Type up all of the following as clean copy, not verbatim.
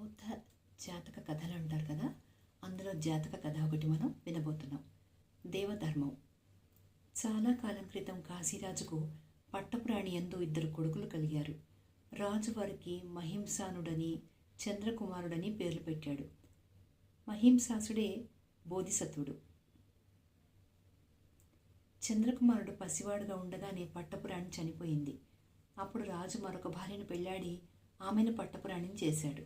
బౌద్ధ జాతక కథలు అంటారు కదా, అందులో జాతక కథ ఒకటి మనం వినబోతున్నాం. దేవధర్మం. చాలా కాలం క్రితం కాశీరాజుకు పట్టపురాణి యందు 2 కొడుకులు కలిగారు. రాజు వారికి మహింసానుడని, చంద్రకుమారుడని పేర్లు పెట్టాడు. మహింసాసుడే బోధిసత్వుడు. చంద్రకుమారుడు పసివాడుగా ఉండగానే పట్టపురాణి చనిపోయింది. అప్పుడు రాజు మరొక భార్యను పెళ్లాడి ఆమెను పట్టపురాణిని చేశాడు.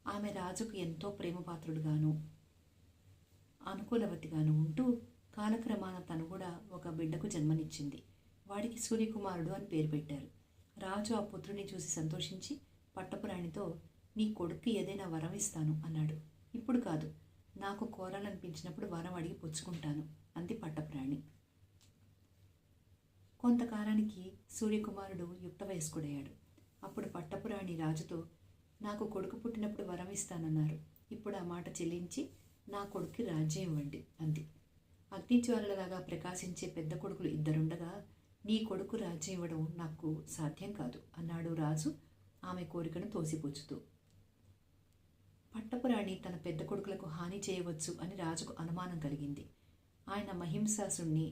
ఆమె రాజుకు ఎంతో ప్రేమపాత్రుడుగాను అనుకూలవతిగాను ఉంటూ కాలక్రమాన తను కూడా ఒక బిడ్డకు జన్మనిచ్చింది. వాడికి సూర్యకుమారుడు అని పేరు పెట్టారు. రాజు ఆ పుత్రుని చూసి సంతోషించి పట్టపురాణితో, నీ కొడుక్కి ఏదైనా వరం ఇస్తాను అన్నాడు. ఇప్పుడు కాదు, నాకు కోరాలనిపించినప్పుడు వరం అడిగి పుచ్చుకుంటాను అంది పట్టపురాణి. కొంతకాలానికి సూర్యకుమారుడు యుక్త వయస్కుడయ్యాడు. అప్పుడు పట్టపురాణి రాజుతో, నాకు కొడుకు పుట్టినప్పుడు వరం ఇస్తానన్నారు. ఇప్పుడు ఆ మాట చెల్లించి నా కొడుక్కి రాజ్యం ఇవ్వండి అంది. అగ్నిజ్వాలలాగా ప్రకాశించే పెద్ద కొడుకులు 2 ఉండగా నీ కొడుకు రాజ్యం ఇవ్వడం నాకు సాధ్యం కాదు అన్నాడు రాజు ఆమె కోరికను తోసిపుచ్చుతూ. పట్టపురాణి తన పెద్ద కొడుకులకు హాని చేయవచ్చు అని రాజుకు అనుమానం కలిగింది. ఆయన మహింసాసుణ్ణి,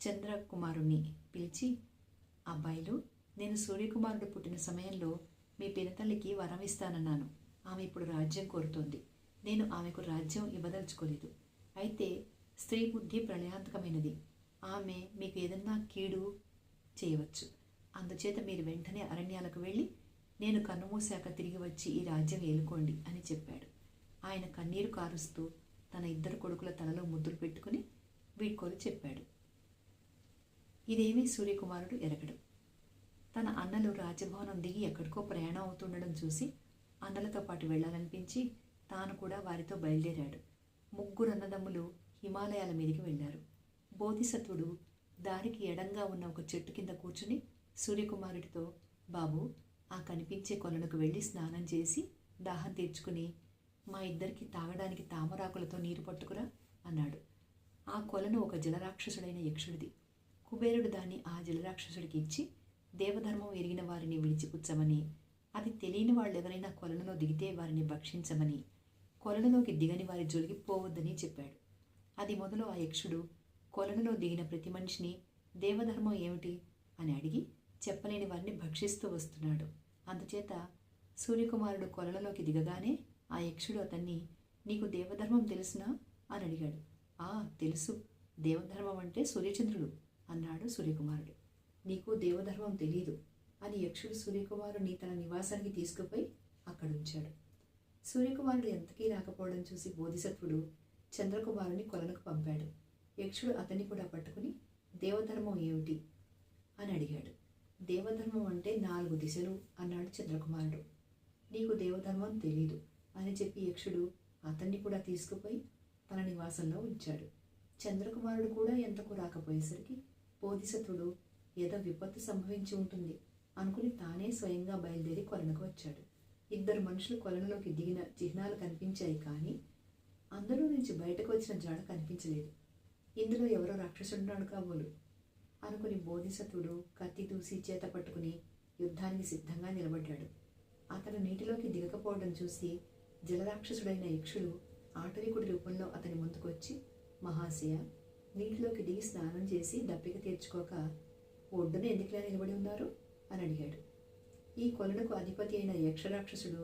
చంద్రకుమారుణ్ణి పిలిచి, అబ్బాయిలు, నేను సూర్యకుమారుడు పుట్టిన సమయంలో మీ పినతల్లికి వరం ఇస్తానన్నాను. ఆమె ఇప్పుడు రాజ్యం కోరుతోంది. నేను ఆమెకు రాజ్యం ఇవ్వదలుచుకోలేదు. అయితే స్త్రీ బుద్ధి ప్రళయాంతకమైనది. ఆమె మీకు ఏదన్నా కీడు చేయవచ్చు. అందుచేత మీరు వెంటనే అరణ్యాలకు వెళ్ళి నేను కన్నుమూసాక తిరిగి వచ్చి ఈ రాజ్యం ఏలుకోండి అని చెప్పాడు. ఆయన కన్నీరు కారుస్తూ తన 2 కొడుకుల తలలో ముద్దులు పెట్టుకుని వీడ్కోలు చెప్పాడు. ఇదేమీ సూర్యకుమారుడు ఎరగడు. తన అన్నలు రాజభవనం దిగి ఎక్కడికో ప్రయాణం అవుతుండడం చూసి అన్నలతో పాటు వెళ్లాలనిపించి తాను కూడా వారితో బయలుదేరాడు. 3 అన్నదమ్ములు హిమాలయాల మీదికి వెళ్లారు. బోధిసత్వుడు దారికి ఎడంగా ఉన్న ఒక చెట్టు కింద కూర్చుని సూర్యకుమారుడితో, బాబు, ఆ కనిపించే కొలనుకు వెళ్ళి స్నానం చేసి దాహం తీర్చుకుని మా ఇద్దరికి తాగడానికి తామరాకులతో నీరు పట్టుకురా అన్నాడు. ఆ కొలను ఒక జలరాక్షసుడైన యక్షుడిది. కుబేరుడు దాన్ని ఆ జలరాక్షసుడికి ఇచ్చి దేవధర్మం ఎరిగిన వారిని విడిచిపుచ్చమని, అది తెలియని వాళ్ళెవరైనా కొలనులో దిగితే వారిని భక్షించమని, కొలనులోకి దిగని వారి జోలికి పోవద్దని చెప్పాడు. అది మొదలు ఆ యక్షుడు కొలనులో దిగిన ప్రతి మనిషిని దేవధర్మం ఏమిటి అని అడిగి చెప్పలేని వారిని భక్షిస్తూ వస్తున్నాడు. అందుచేత సూర్యకుమారుడు కొలనులోకి దిగగానే ఆ యక్షుడు అతన్ని, నీకు దేవధర్మం తెలుసునా అని అడిగాడు. ఆ, తెలుసు. దేవధర్మం అంటే సూర్యచంద్రుడు అన్నాడు సూర్యకుమారుడు. నీకు దేవధర్మం తెలీదు అని యక్షుడు సూర్యకుమారుని తన నివాసానికి తీసుకుపోయి అక్కడుంచాడు. సూర్యకుమారుడు ఎంతకీ రాకపోవడం చూసి బోధిసత్వుడు చంద్రకుమారుని కొలనుకు పంపాడు. యక్షుడు అతన్ని కూడా పట్టుకుని దేవధర్మం ఏమిటి అని అడిగాడు. దేవధర్మం అంటే 4 దిశలు అన్నాడు చంద్రకుమారుడు. నీకు దేవధర్మం తెలీదు అని చెప్పి యక్షుడు అతన్ని కూడా తీసుకుపోయి తన నివాసంలో ఉంచాడు. చంద్రకుమారుడు కూడా ఎంతకు రాకపోయేసరికి బోధిసత్వుడు ఏదో విపత్తు సంభవించి ఉంటుంది అనుకుని తానే స్వయంగా బయలుదేరి కొలనుకు వచ్చాడు. 2 మనుషులు కొలనులోకి దిగిన చిహ్నాలు కనిపించాయి, కానీ అందులో నుంచి బయటకు వచ్చిన జాడ కనిపించలేదు. ఇందులో ఎవరో రాక్షసుడున్నాడు కాబోలు అనుకుని బోధిసత్వుడు కత్తి దూసి చేత పట్టుకుని యుద్ధానికి సిద్ధంగా నిలబడ్డాడు. అతను నీటిలోకి దిగకపోవడం చూసి జలరాక్షసుడైన యక్షుడు ఆటవికుడి రూపంలో అతని ముందుకు వచ్చి, మహాశయ, నీటిలోకి దిగి స్నానం చేసి దప్పిక తీర్చుకోక ఒడ్డున ఎందుకులా నిలబడి ఉన్నారు అని అడిగాడు. ఈ కొలనుకు అధిపతి అయిన యక్షరాక్షసుడు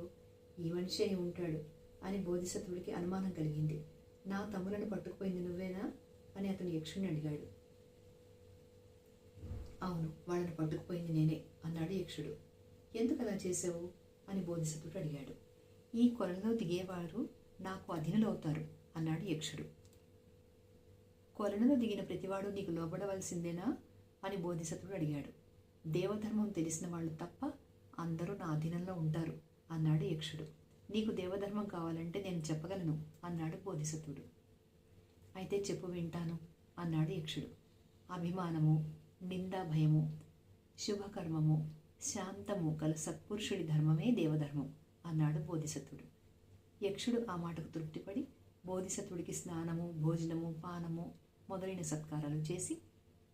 ఈ మనిషి అయి ఉంటాడు అని బోధిసత్వుడికి అనుమానం కలిగింది. నా తమ్ములను పట్టుకుపోయింది నువ్వేనా అని అతను యక్షుడిని అడిగాడు. అవును, వాళ్ళని పట్టుకుపోయింది నేనే అన్నాడు యక్షుడు. ఎందుకు అలా చేసావు అని బోధిసత్వుడు అడిగాడు. ఈ కొలనులో దిగేవారు నాకు అధీనులవుతారు అన్నాడు యక్షుడు. కొలనులో దిగిన ప్రతివాడు నీకు లోబడవలసిందేనా అని బోధిసత్వుడు అడిగాడు. దేవధర్మం తెలిసిన వాళ్ళు తప్ప అందరూ నా అధీనంలో ఉంటారు అన్నాడు యక్షుడు. నీకు దేవధర్మం కావాలంటే నేను చెప్పగలను అన్నాడు బోధిసత్వుడు. అయితే చెప్పు, వింటాను అన్నాడు యక్షుడు. అభిమానము, నిందా భయము, శుభకర్మము, శాంతము గల సత్పురుషుడి ధర్మమే దేవధర్మం అన్నాడు బోధిసత్వుడు. యక్షుడు ఆ మాటకు తృప్తిపడి బోధిసత్వుడికి స్నానము, భోజనము, పానము మొదలైన సత్కారాలు చేసి,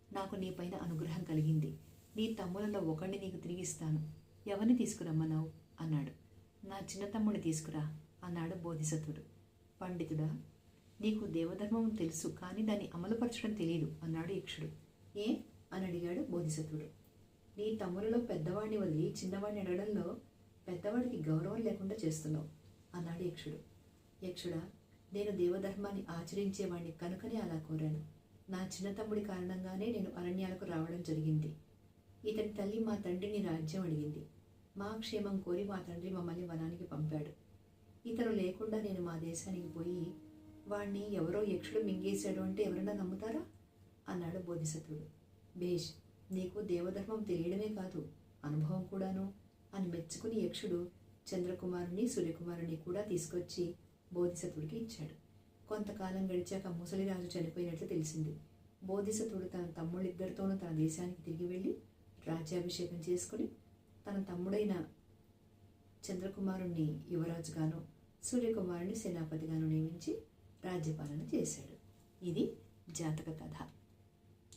నాకు నీపైన అనుగ్రహం కలిగింది. నీ తమ్ములలో ఒకడిని నీకు తిరిగిస్తాను. ఎవరిని తీసుకురమ్మన్నావు అన్నాడు. నా చిన్న తమ్ముడిని తీసుకురా అన్నాడు బోధిసత్వుడు. పండితుడా, నీకు దేవధర్మం తెలుసు, కానీ దాన్ని అమలుపరచడం తెలియదు అన్నాడు యక్షుడు. ఏ అని అడిగాడు బోధిసత్వుడు. నీ తమ్ములలో పెద్దవాడిని వదిలి చిన్నవాడిని అడగడంలో పెద్దవాడికి గౌరవం లేకుండా చేస్తున్నావు అన్నాడు యక్షుడు. యక్షుడా, నేను దేవధర్మాన్ని ఆచరించేవాడిని కనుకనే అలా కోరాను. నా చిన్న తమ్ముడి కారణంగానే నేను అరణ్యాలకు రావడం జరిగింది. ఇతని తల్లి మా తండ్రిని రాజ్యం అడిగింది. మా క్షేమం కోరి మా తండ్రి మమ్మల్ని వనానికి పంపాడు. ఇతను లేకుండా నేను మా దేశానికి పోయి వాణ్ణి ఎవరో యక్షుడు మింగేశాడు అంటే ఎవరైనా నమ్ముతారా అన్నాడు బోధిసత్వుడు. భేష్, నీకు దేవధర్మం తెలియడమే కాదు, అనుభవం కూడాను అని మెచ్చుకుని యక్షుడు చంద్రకుమారుని సూర్యకుమారుని కూడా తీసుకొచ్చి బోధిసత్వుడికి ఇచ్చాడు. కొంతకాలం గడిచాక ముసలిరాజు చనిపోయినట్లు తెలిసింది. బోధిసత్వుడు తన తమ్ముళ్ళిద్దరితోనూ తన దేశానికి తిరిగి వెళ్ళి రాజ్యాభిషేకం చేసుకుని తన తమ్ముడైన చంద్రకుమారుణ్ణి యువరాజుగాను సూర్యకుమారుని సేనాపతిగాను నియమించి రాజ్యపాలన చేశాడు. ఇది జాతక కథ.